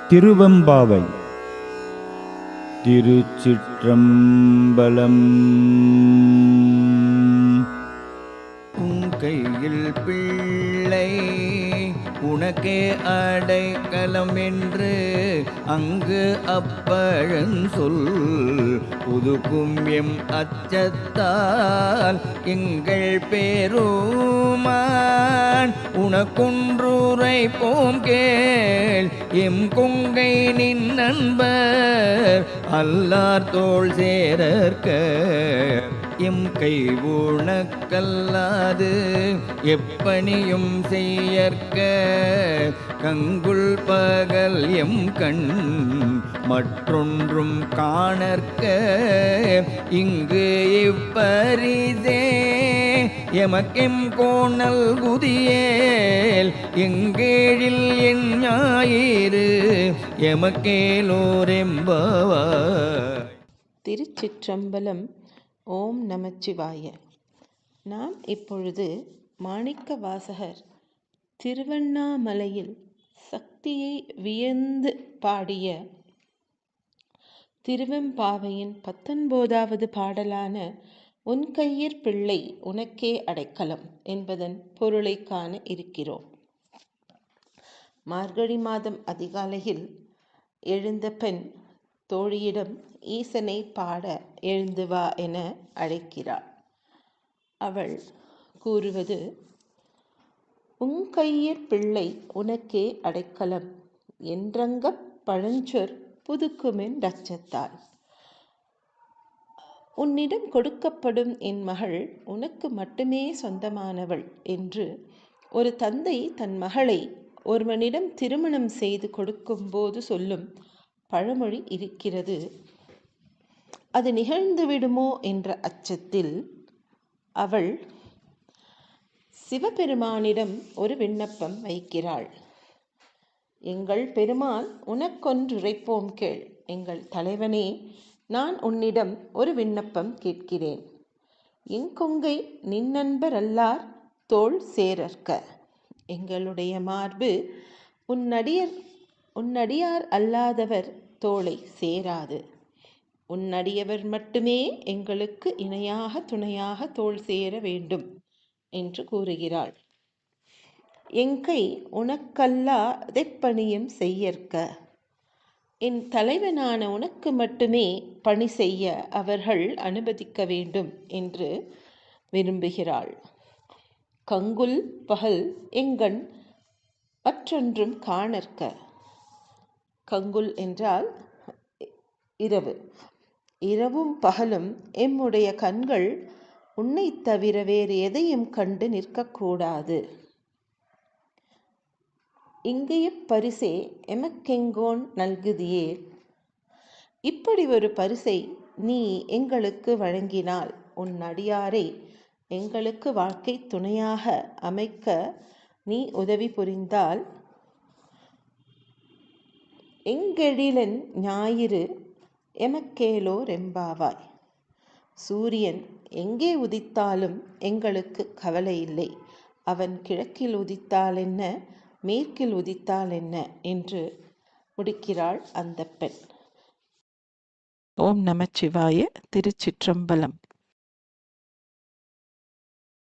திருவெம்பாவை. திருச்சிற்றம்பலம். உங்கையில் பிள்ளை உனக்கே அடைக்கலம் என்று அங்கு அப்பழஞ்சொல் புதுக்கும் எம் அச்சத்தால் எங்கள் பேருமான் உனக்குன்றுரை போம் கேள் எம் கொங்கை நின் நண்பர் அல்லார் தோள் சேரற்க எம் கை உணக்கல்லாது எப்பணியும் செய்யற்க கங்குல் பகல் எம் கண் மற்றொன்றும் காணற்க இங்கு இப்பரிசே எமக்கெம் கோணல் குதியேல் எங்கேழில் என் ஞாயிறு எமக்கேலோரெம்பவாய். திருச்சிற்றம்பலம். ஓம் நமச்சிவாய. நாம் இப்பொழுது மாணிக்க வாசகர் திருவண்ணாமலையில் சக்தியை வியந்து பாடிய திருவெம்பாவையின் 19வது பாடலான உன் கையிற் பிள்ளை உனக்கே அடைக்கலம் என்பதன் பொருளை காண இருக்கிறோம். மார்கழி மாதம் அதிகாலையில் எழுந்த பெண் தோழியிடம் ஈசனை பாட எழுந்து வா என அழைக்கிறாள். அவள் கூறுவது, உன் கையிற் பிள்ளை உனக்கே அடைக்கலம் என்றங்க பழஞ்சொற் புதுக்குமென் ரச்சத்தால். உன்னிடம் கொடுக்கப்படும் என் மகள் உனக்கு மட்டுமே சொந்தமானவள் என்று ஒரு தந்தை தன் மகளை ஒருவனிடம் திருமணம் செய்து கொடுக்கும் போது சொல்லும் பழமொழி இருக்கிறது. அது நிகழ்ந்து விடுமோ என்ற அச்சத்தில் அவள் சிவபெருமானிடம் ஒரு விண்ணப்பம் வைக்கிறாள். எங்கள் பெருமான் உனக்கொன்றுரைப்போம் கேள். எங்கள் தலைவனே, நான் உன்னிடம் ஒரு விண்ணப்பம் கேட்கிறேன். என் கொங்கை நின் நண்பர் அல்லார் தோள் சேரற்க. எங்களுடைய மார்பு உன்னடியார் அல்லாதவர் தோளை சேராது. உன்னடியவர் மட்டுமே எங்களுக்கு இணையாக துணையாக தோள் சேர வேண்டும் என்று கூறுகிறாள். என் கை உனக்கல்லாதெப்பணியும் செய்யற்க. என் தலைவனான உனக்கு மட்டுமே பணி செய்ய அவர்கள் அனுமதிக்க வேண்டும் என்று விரும்புகிறாள். கங்குல் பகல் எங்கண் மற்றொன்றும் காணற்க. கங்குல் என்றால் இரவு. இரவும் பகலும் எம்முடைய கண்கள் உன்னை தவிர வேறு எதையும் கண்டு நிற்கக்கூடாது. இங்கைய பரிசே எமக்கெங்கோன் நல்குதியே. இப்படி ஒரு பரிசை நீ எங்களுக்கு வழங்கினால் உன் அடியாரை எங்களுக்கு வாழ்க்கை துணையாக அமைக்க நீ உதவி புரிந்தால் எங்கெழிலன் ஞாயிறு எமக்கேலோரெம்பாவாய். சூரியன் எங்கே உதித்தாலும் எங்களுக்கு கவலை இல்லை. அவன் கிழக்கில் உதித்தால் என்ன, மேற்கில் உதித்தால் என்ன என்று முடிக்கிறாள் அந்த பெண். ஓம் நமச்சிவாய. திருச்சிற்றம்பலம்.